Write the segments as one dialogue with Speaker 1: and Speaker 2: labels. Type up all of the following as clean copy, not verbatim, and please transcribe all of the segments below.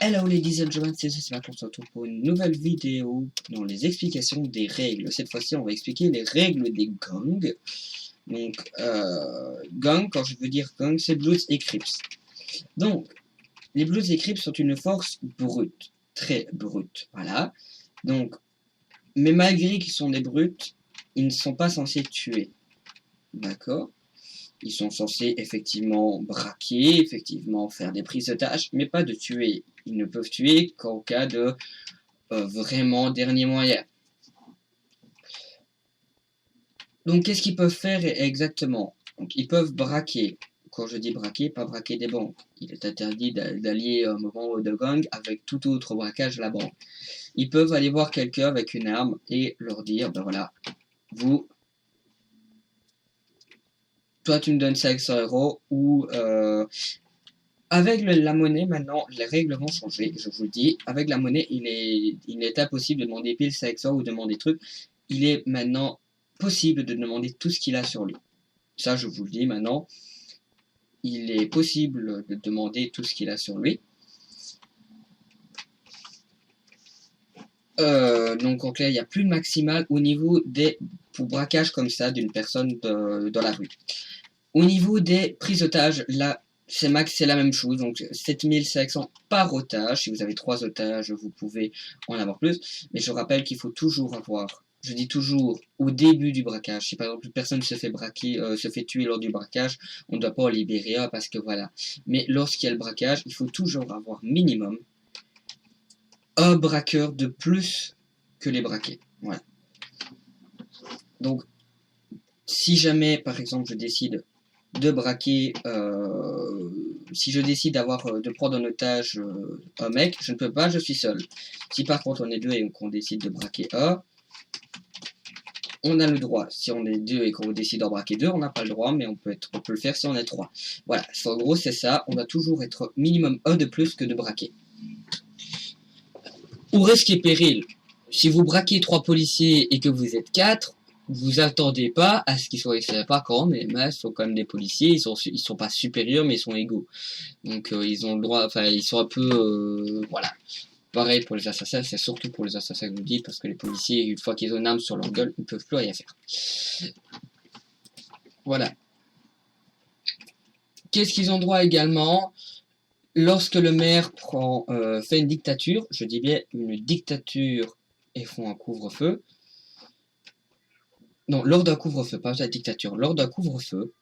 Speaker 1: Hello ladies and gentlemen, c'est Mac, on se retrouve pour une nouvelle vidéo dans les explications des règles. Cette fois-ci, on va expliquer les règles des gangs. Donc, gang, quand je veux dire gang, c'est Bloods et Crips. Donc, les Bloods et Crips sont une force brute, très brute, voilà. Donc, mais malgré qu'ils sont des brutes, ils ne sont pas censés tuer, d'accord? Ils sont censés effectivement braquer, effectivement faire des prises d'otages, mais pas de tuer. Ils ne peuvent tuer qu'en cas de vraiment dernier moyen. Donc qu'est-ce qu'ils peuvent faire exactement? Donc ils peuvent braquer. Quand je dis braquer, pas braquer des banques. Il est interdit d'allier un moment de gang avec tout autre braquage de la banque. Ils peuvent aller voir quelqu'un avec une arme et leur dire, ben voilà, vous... Toi, tu me donnes 500 € ou... avec la monnaie, maintenant, les règles vont changer, je vous le dis. Avec la monnaie, il est impossible de demander pile 500 ou de demander trucs. Il est maintenant possible de demander tout ce qu'il a sur lui. Ça, je vous le dis maintenant. Il est possible de demander tout ce qu'il a sur lui. Donc en clair, il n'y a plus de maximal au niveau des pour braquage comme ça d'une personne dans la rue. Au niveau des prises d'otages, là, c'est la même chose, donc 7500 par otage. Si vous avez 3 otages, vous pouvez en avoir plus. Mais je rappelle qu'il faut toujours avoir, je dis toujours, au début du braquage. Si par exemple une personne se fait braquer, se fait tuer lors du braquage, on ne doit pas en libérer un parce que voilà. Mais lorsqu'il y a le braquage, il faut toujours avoir minimum un braqueur de plus que les braqués. Voilà. Donc, si jamais, par exemple, je décide de braquer, si je décide de prendre en otage un mec, je ne peux pas, je suis seul. Si par contre on est deux et qu'on décide de braquer un, on a le droit. Si on est deux et qu'on décide d'en braquer deux, on n'a pas le droit, mais on peut le faire si on est trois. Voilà, en gros c'est ça, on doit toujours être minimum un de plus que de braquer. Ou risque et péril. Si vous braquez 3 policiers et que vous êtes 4, vous attendez pas à ce qu'ils soient, je sais pas quand, mais ils sont quand même des policiers, ils sont pas supérieurs, mais ils sont égaux. Donc ils ont le droit, enfin ils sont un peu, voilà. Pareil pour les assassins, c'est surtout pour les assassins que je vous dis, parce que les policiers, une fois qu'ils ont une arme sur leur gueule, ils ne peuvent plus rien faire. Voilà. Qu'est-ce qu'ils ont droit également? Lorsque le maire fait une dictature, je dis bien une dictature et font un couvre-feu. Non, lors d'un couvre-feu, pas la dictature. Lors d'un couvre-feu,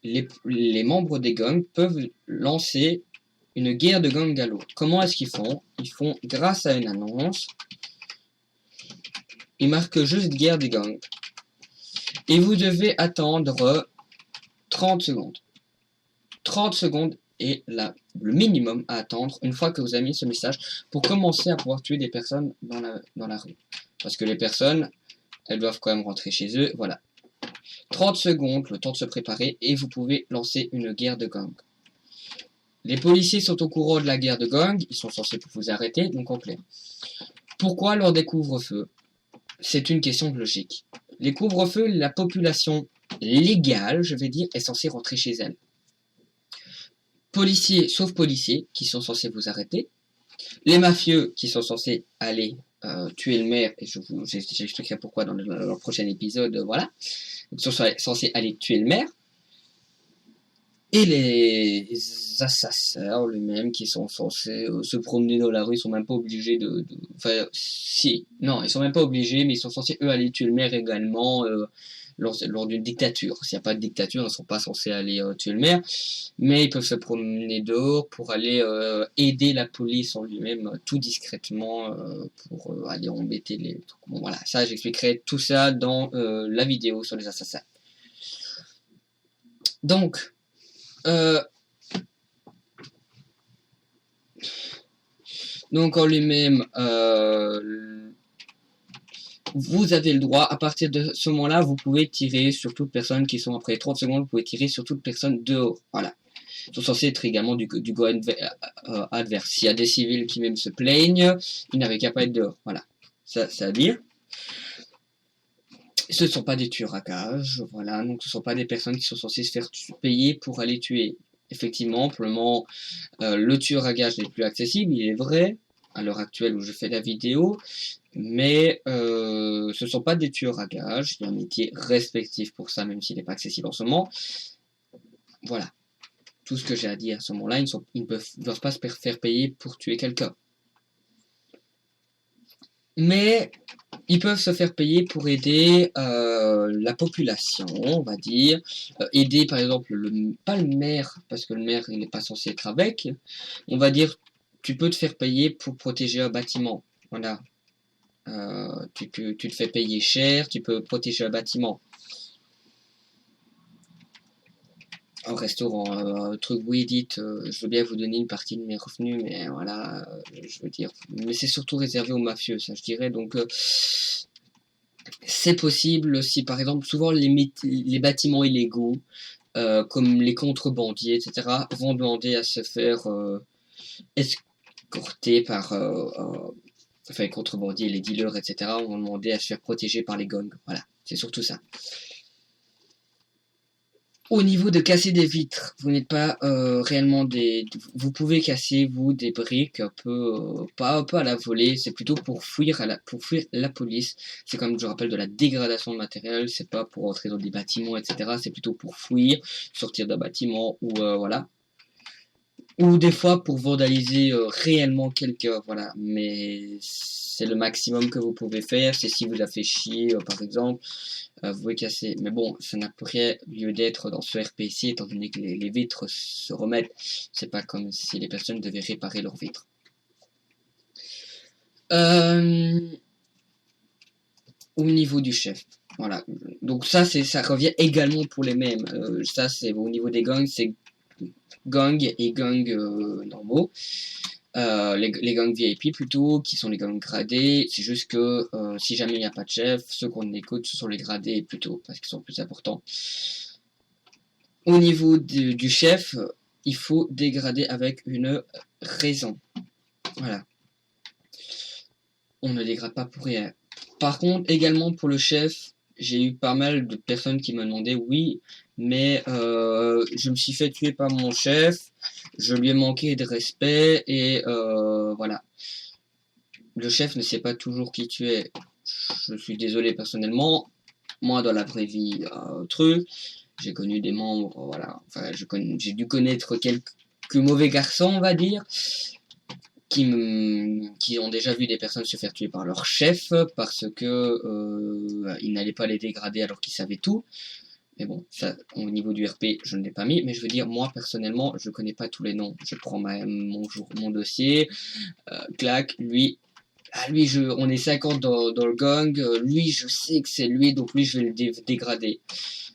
Speaker 1: les membres des gangs peuvent lancer une guerre de gang à l'autre. Comment est-ce qu'ils font? Ils font grâce à une annonce. Ils marquent juste guerre des gangs. Et vous devez attendre 30 secondes. 30 secondes est le minimum à attendre une fois que vous avez mis ce message pour commencer à pouvoir tuer des personnes dans la rue. Parce que les personnes, elles doivent quand même rentrer chez eux. Voilà. 30 secondes, le temps de se préparer, et vous pouvez lancer une guerre de gang. Les policiers sont au courant de la guerre de gang, ils sont censés vous arrêter, donc en clair. Pourquoi lors des couvre-feux? C'est une question de logique. Les couvre-feux, la population légale, je vais dire, est censée rentrer chez elle. Policiers, sauf policiers, qui sont censés vous arrêter. Les mafieux, qui sont censés aller tuer le maire, et j'expliquerai pourquoi dans le prochain épisode, voilà. Ils sont censés aller tuer le maire. Et les assassins eux-mêmes qui sont censés se promener dans la rue, ils sont même pas obligés enfin, si, non, ils sont même pas obligés, mais ils sont censés eux aller tuer le maire également lors d'une dictature. S'il n'y a pas de dictature, ils ne sont pas censés aller tuer le maire, mais ils peuvent se promener dehors pour aller aider la police en lui-même tout discrètement pour aller embêter les trucs. Bon voilà, ça j'expliquerai tout ça dans la vidéo sur les assassins. Donc en lui-même, vous avez le droit, à partir de ce moment-là, vous pouvez tirer sur toute personne qui sont après 30 secondes, vous pouvez tirer sur toute personne dehors. Voilà. Ils sont censés être également du go adverse. S'il y a des civils qui même se plaignent, ils n'avaient qu'à pas être dehors. Voilà. Ça à dire. Ce ne sont pas des tueurs à gages, voilà, donc ce ne sont pas des personnes qui sont censées se faire payer pour aller tuer. effectivement, pour le moment, le tueur à gages n'est plus accessible, il est vrai, à l'heure actuelle où je fais la vidéo, mais ce ne sont pas des tueurs à gages, il y a un métier respectif pour ça, même s'il n'est pas accessible en ce moment. Voilà, tout ce que j'ai à dire à ce moment-là, ils ne doivent pas se faire payer pour tuer quelqu'un. Mais ils peuvent se faire payer pour aider la population, on va dire. Aider par exemple, pas le maire, parce que le maire il n'est pas censé être avec. On va dire, tu peux te faire payer pour protéger un bâtiment. Voilà. Tu te fais payer cher, tu peux protéger un bâtiment. Un restaurant, un truc, oui, dites, je veux bien vous donner une partie de mes revenus, mais voilà, je veux dire. Mais c'est surtout réservé aux mafieux, ça je dirais. Donc, c'est possible si par exemple, souvent les bâtiments illégaux, comme les contrebandiers, etc., vont demander à se faire escorter par. Enfin, les contrebandiers, les dealers, etc., vont demander à se faire protéger par les gangs. Voilà, c'est surtout ça. Au niveau de casser des vitres, vous n'êtes pas réellement des... Vous pouvez casser, vous, des briques un peu... pas un peu à la volée, c'est plutôt pour fuir la police. C'est comme je rappelle de la dégradation de matériel, c'est pas pour entrer dans des bâtiments, etc. C'est plutôt pour fuir, sortir d'un bâtiment ou voilà. Ou des fois pour vandaliser réellement quelqu'un, voilà. Mais c'est le maximum que vous pouvez faire, c'est si vous a fait chier, par exemple. Vous pouvez casser. Mais bon, ça n'a rien lieu d'être dans ce RPC, étant donné que les vitres se remettent. C'est pas comme si les personnes devaient réparer leurs vitres. Au niveau du chef. Voilà. Donc ça revient également pour les mêmes. Ça, c'est au niveau des gangs, c'est gangs et gangs normaux. Les gangs VIP plutôt, qui sont les gangs gradés, c'est juste que si jamais il n'y a pas de chef, ceux qu'on écoute, ce sont les gradés plutôt, parce qu'ils sont plus importants. Au niveau du chef, il faut dégrader avec une raison. Voilà. On ne dégrade pas pour rien. Par contre, également pour le chef, j'ai eu pas mal de personnes qui me demandaient, oui, mais je me suis fait tuer par mon chef, je lui ai manqué de respect, et voilà. Le chef ne sait pas toujours qui tu es. Je suis désolé personnellement, moi dans la vraie vie, j'ai connu des membres, voilà, enfin j'ai dû connaître quelques mauvais garçons, on va dire, qui ont déjà vu des personnes se faire tuer par leur chef parce que ils n'allaient pas les dégrader alors qu'ils savaient tout. Mais bon, ça, au niveau du RP, je ne l'ai pas mis. Mais je veux dire, moi, personnellement, je connais pas tous les noms. Je prends mon dossier, clac, lui, on est 50 dans le gang, lui, je sais que c'est lui, donc lui, je vais le dégrader.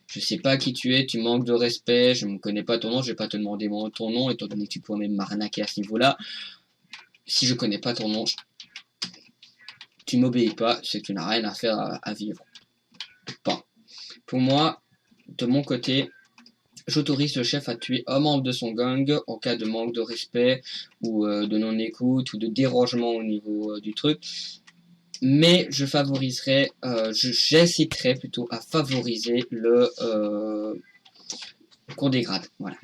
Speaker 1: Je sais pas qui tu es, tu manques de respect, je ne connais pas ton nom, je vais pas te demander ton nom, étant donné que tu pourrais même m'arnaquer à ce niveau-là. Si je connais pas ton nom, tu m'obéis pas, c'est que tu n'as rien à faire à vivre. Pas. Pour moi, de mon côté, j'autorise le chef à tuer un membre de son gang en cas de manque de respect ou de non-écoute ou de dérangement au niveau du truc. Mais je favoriserai, j'inciterai plutôt à favoriser le qu'on dégrade. Voilà.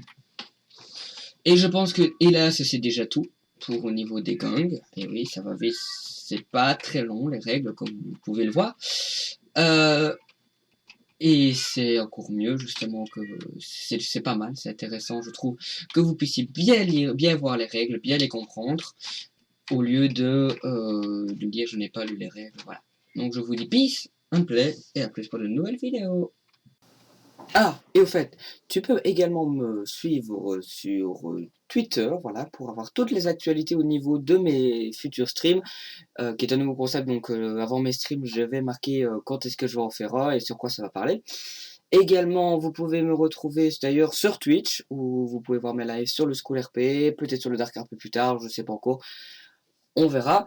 Speaker 1: Et je pense que, hélas, c'est déjà tout pour au niveau des gangs. Et oui, ça va vite, c'est pas très long les règles, comme vous pouvez le voir. Et c'est encore mieux, justement, que c'est pas mal, c'est intéressant, je trouve, que vous puissiez bien lire, bien voir les règles, bien les comprendre, au lieu de dire je n'ai pas lu les règles, voilà. Donc je vous dis peace, un play, et à plus pour de nouvelles vidéos. Ah, et au fait, tu peux également me suivre sur Twitter, voilà, pour avoir toutes les actualités au niveau de mes futurs streams, qui est un nouveau concept, donc avant mes streams, je vais marquer quand est-ce que je vais en faire un et sur quoi ça va parler. Également, vous pouvez me retrouver d'ailleurs sur Twitch, où vous pouvez voir mes lives sur le School RP, peut-être sur le Dark RP plus tard, je sais pas encore, on verra.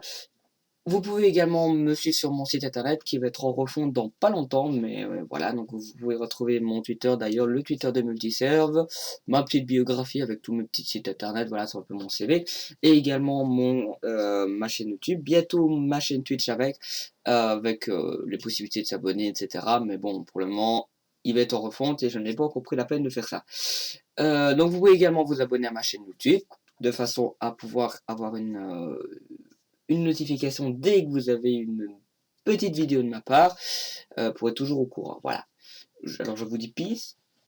Speaker 1: Vous pouvez également me suivre sur mon site internet qui va être en refonte dans pas longtemps, mais voilà, donc vous pouvez retrouver mon Twitter d'ailleurs, le Twitter de Multiserve, ma petite biographie avec tous mes petits sites internet, voilà, c'est un peu mon CV, et également ma chaîne YouTube, bientôt ma chaîne Twitch avec les possibilités de s'abonner, etc. Mais bon, pour le moment, il va être en refonte et je n'ai pas encore pris la peine de faire ça. Donc vous pouvez également vous abonner à ma chaîne YouTube de façon à pouvoir avoir une notification dès que vous avez une petite vidéo de ma part pour être toujours au courant. Voilà. Alors je vous dis peace